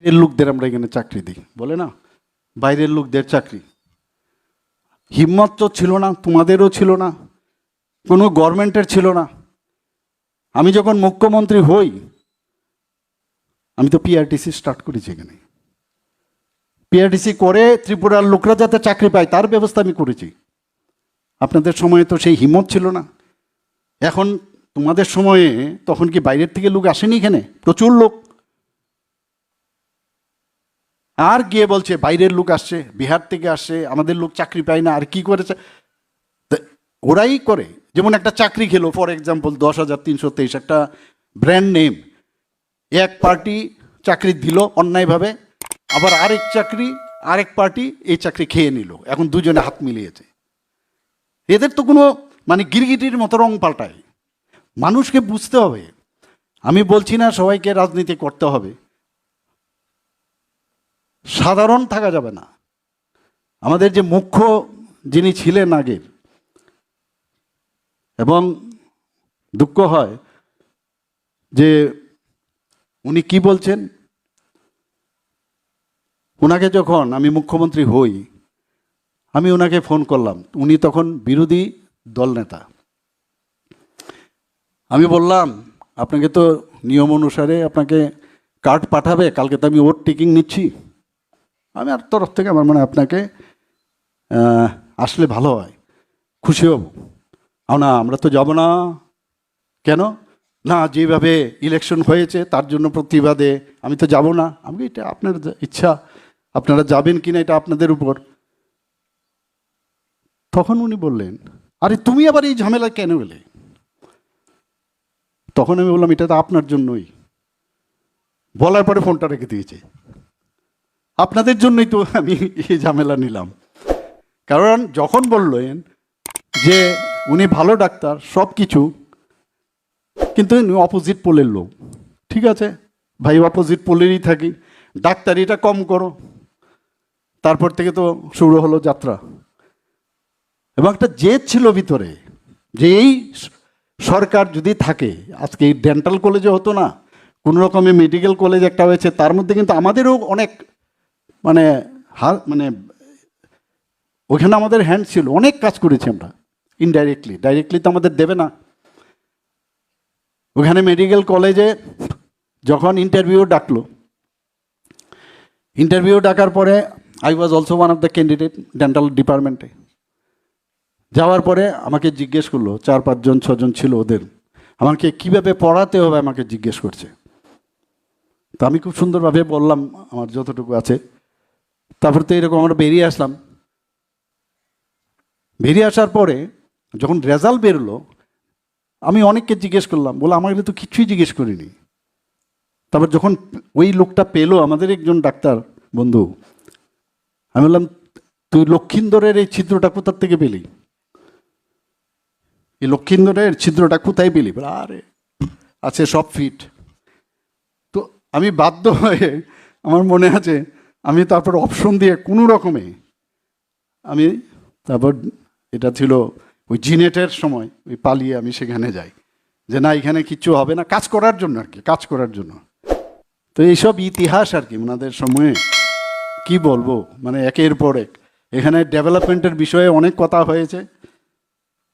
এর লোকদের আমরা এখানে চাকরি দিই, বলে না বাইরের লোকদের চাকরি। হিম্মত তো ছিল না, তোমাদেরও ছিল না, কোনো গভর্নমেন্টের ছিল না। আমি যখন মুখ্যমন্ত্রী হই, আমি তো পিআরটিসি স্টার্ট করেছি এখানে। পিআরটিসি করে ত্রিপুরার লোকরা যাতে চাকরি পায় তার ব্যবস্থা আমি করেছি। আপনাদের সময়ে তো সেই হিম্মত ছিল না। এখন তোমাদের সময়ে তখন কি বাইরের থেকে লোক আসেনি এখানে? প্রচুর লোক। আর গিয়ে বলছে বাইরের লোক আসছে, বিহার থেকে আসছে, আমাদের লোক চাকরি পায় না। আর কি করেছে ওরাই করে। যেমন একটা চাকরি খেলো, ফর এক্সাম্পল 10,323, একটা ব্র্যান্ড নেম, এক পার্টি চাকরি দিল অন্যায়ভাবে, আবার আরেক পার্টি এই চাকরি খেয়ে নিল। এখন দুজনে হাত মিলিয়েছে। এদের তো কোনো মানে গিরগিটির মতো রং পাল্টায়। মানুষকে বুঝতে হবে। আমি বলছি না সবাইকে রাজনীতি করতে হবে, সাধারণ থাকা যাবে না। আমাদের যে মুখ্য যিনি ছিলেন আগের, এবং দুঃখ হয় যে উনি কি বলছেন। ওনাকে যখন আমি মুখ্যমন্ত্রী হই, আমি ওনাকে ফোন করলাম, উনি তখন বিরোধী দল নেতা। আমি বললাম আপনাকে তো নিয়ম অনুসারে আপনাকে কার্ড পাঠাবে, কালকে তো আমি ওট টেকিং নিচ্ছি, আমি আর তরফ থেকে আমার মনে হয় আপনাকে আসলে ভালো হয়, খুশি হব। না আমরা তো যাব না। কেন? না, যেভাবে ইলেকশন হয়েছে তার জন্য প্রতিবাদে আমি তো যাব না। আমি এটা আপনার ইচ্ছা, আপনারা যাবেন কিনা এটা আপনাদের উপর। তখন উনি বললেন, আরে তুমি আবার এই ঝামেলা কেন এলে? তখন আমি বললাম এটা তো আপনার জন্যই। বলার পরে ফোনটা রেখে দিয়েছে। আপনাদের জন্যই তো আমি এই ঝামেলা নিলাম। কারণ যখন বললেন যে উনি ভালো ডাক্তার সব কিছু, কিন্তু উনি অপোজিট পোলের লোক। ঠিক আছে ভাই, অপোজিট পোলেরই থাকি, ডাক্তারিটা কম করো। তারপর থেকে তো শুরু হলো যাত্রা। এবং একটা জেদ ছিল ভিতরে যে এই সরকার যদি থাকে, আজকে এই ডেন্টাল কলেজে হতো না, কোনো রকমের মেডিকেল কলেজ একটা হয়েছে, তার মধ্যে কিন্তু আমাদেরও অনেক মানে মানে ওখানে আমাদের হ্যান্ড ছিল, অনেক কাজ করেছি আমরা ইনডাইরেক্টলি। ডাইরেক্টলি তো আমাদের দেবে না। ওখানে মেডিকেল কলেজে যখন ইন্টারভিউ ডাকার পরে I was also one of the candidate dental ডিপার্টমেন্টে। যাওয়ার পরে আমাকে জিজ্ঞেস করলো, 4-5 জন 6 জন ছিল ওদের, আমাকে কিভাবে পড়াতে হবে আমাকে জিজ্ঞেস করছে। তো আমি খুব সুন্দরভাবে বললাম আমার যতটুকু আছে। তারপর তো এরকম আমরা বেরিয়ে আসলাম। বেরিয়ে আসার পরে যখন রেজাল্ট বেরোলো, আমি অনেককে জিজ্ঞেস করলাম, বলে আমাকে তো কিছুই জিজ্ঞেস করিনি। তারপর যখন ওই লোকটা পেলো, আমাদের একজন ডাক্তার বন্ধু, আমি বললাম তুই লক্ষিন্দরের এই ছিদ্রটা কোথার থেকে পেলি? এই লক্ষিন্দরের ছিদ্রটা কোথায় পেলি? বলে আরে আছে, সব ফিট। তো আমি বাধ্য হয়ে, আমার মনে আছে, আমি তারপর অপশন দিয়ে কোনো রকমে আমি তারপর, এটা ছিল ওই জিনেটের সময়, ওই পালিয়ে আমি সেখানে যাই, যে না এখানে কিচ্ছু হবে না, কাজ করার জন্য আর কি, কাজ করার জন্য। তো এইসব ইতিহাস আর কি ওনাদের সময়ে, কি বলবো, মানে একের পর এক এখানে ডেভেলপমেন্টের বিষয়ে অনেক কথা হয়েছে।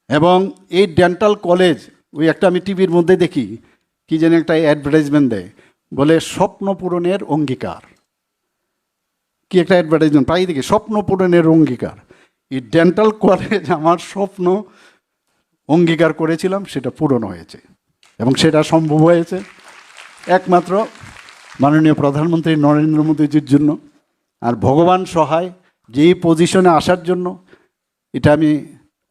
এবং এই ডেন্টাল কলেজ, ওই একটা আমি টিভির মধ্যে দেখি কি যেন একটা অ্যাডভার্টাইজমেন্ট দেয়, বলে স্বপ্ন পূরণের অঙ্গীকার। কি একটা অ্যাডভার্টাইজমেন্ট প্রায় দেখি, স্বপ্ন পূরণের অঙ্গীকার। এই ডেন্টাল কলেজ আমার স্বপ্ন অঙ্গীকার করেছিলাম, সেটা পূরণ হয়েছে। এবং সেটা সম্ভব হয়েছে একমাত্র মাননীয় প্রধানমন্ত্রী নরেন্দ্র মোদীজির জন্য। আর ভগবান সহায়, যেই পজিশনে আসার জন্য এটা আমি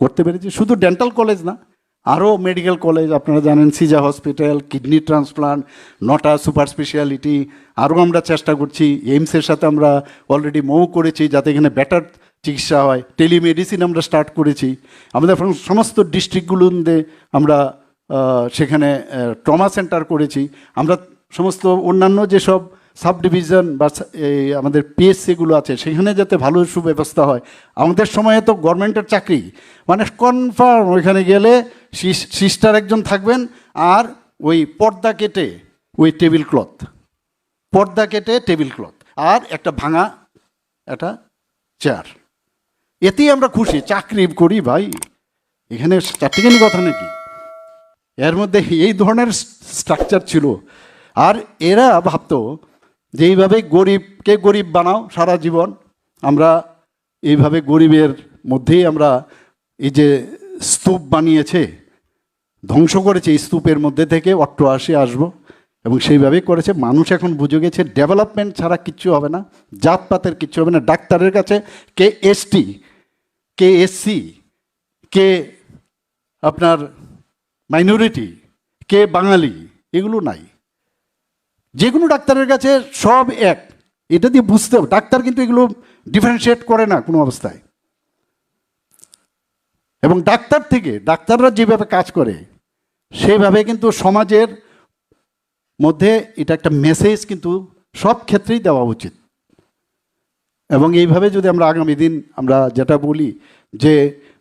করতে পেরেছি। শুধু ডেন্টাল কলেজ না, আরও মেডিকেল কলেজ আপনারা জানেন, সিজা হসপিটাল, কিডনি ট্রান্সপ্লান্ট, 9টা সুপার স্পেশালিটি, আরও আমরা চেষ্টা করছি। এইমসের সাথে আমরা অলরেডি মৌ করেছি যাতে এখানে বেটার চিকিৎসা হয়। টেলিমেডিসিন আমরা স্টার্ট করেছি। আমাদের সমস্ত ডিস্ট্রিক্টগুলোতে আমরা সেখানে ট্রমা সেন্টার করেছি। আমরা সমস্ত অন্যান্য যেসব সাব ডিভিশন বা এই আমাদের পিএসসিগুলো আছে সেখানে যাতে ভালো সুব্যবস্থা হয়। আমাদের সময়ে তো গভর্নমেন্টের চাকরি মানে কনফার্ম, ওইখানে গেলে সিস্টার একজন থাকবেন আর ওই পর্দা কেটে ওই টেবিল ক্লথ, পর্দা কেটে টেবিল ক্লথ আর একটা ভাঙা একটা চেয়ার, এতেই আমরা খুশি। চাকরি করি ভাই, এখানে চারটিখানি কথা নাকি? এর মধ্যে এই ধরনের স্ট্রাকচার ছিল। আর এরা ভাবতো যে এইভাবে গরিবকে গরিব বানাও সারা জীবন, আমরা এইভাবে গরিবের মধ্যেই আমরা এই যে স্তূপ বানিয়েছে, ধ্বংস করেছে, এই স্তূপের মধ্যে থেকে অট্টহাসি আসবো, এবং সেইভাবেই করেছে। মানুষ এখন বুঝে গেছে ডেভেলপমেন্ট ছাড়া কিচ্ছু হবে না, জাতপাতের কিচ্ছু হবে না। ডাক্তারের কাছে কে এসটি, কে এসসি, কে আপনার মাইনরিটি, কে বাঙালি, এগুলো নাই। যে কোনো ডাক্তারের কাছে সব এক, এটা দিয়ে বুঝতে হবে। ডাক্তার কিন্তু এগুলো ডিফারেন্সিয়েট করে না কোনো অবস্থায়। এবং ডাক্তার থেকে, ডাক্তাররা যেভাবে কাজ করে সেইভাবে কিন্তু সমাজের মধ্যে এটা একটা মেসেজ কিন্তু সব ক্ষেত্রেই দেওয়া উচিত। এবং এইভাবে যদি আমরা আগামী দিন আমরা যেটা বলি যে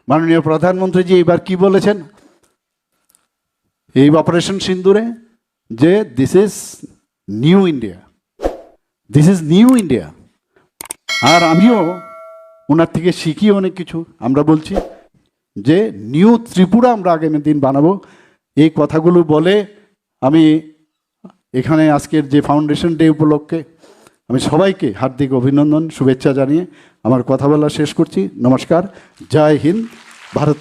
মাননীয় প্রধানমন্ত্রীজি এবার কি বলেছেন এই অপারেশন সিন্দুরে, যে this is new India, this is new India. আর আমিও ওনার থেকে শিখি অনেক কিছু। আমরা বলছি যে নিউ ত্রিপুরা আমরা আগামী দিন বানাবো। এই কথাগুলো বলে আমি এখানে আজকের যে ফাউন্ডেশন ডে উপলক্ষে আমি সবাইকে হার্দিক অভিনন্দন, শুভেচ্ছা জানিয়ে আমার কথা বলা শেষ করছি। নমস্কার, জয় হিন্দ, ভারত।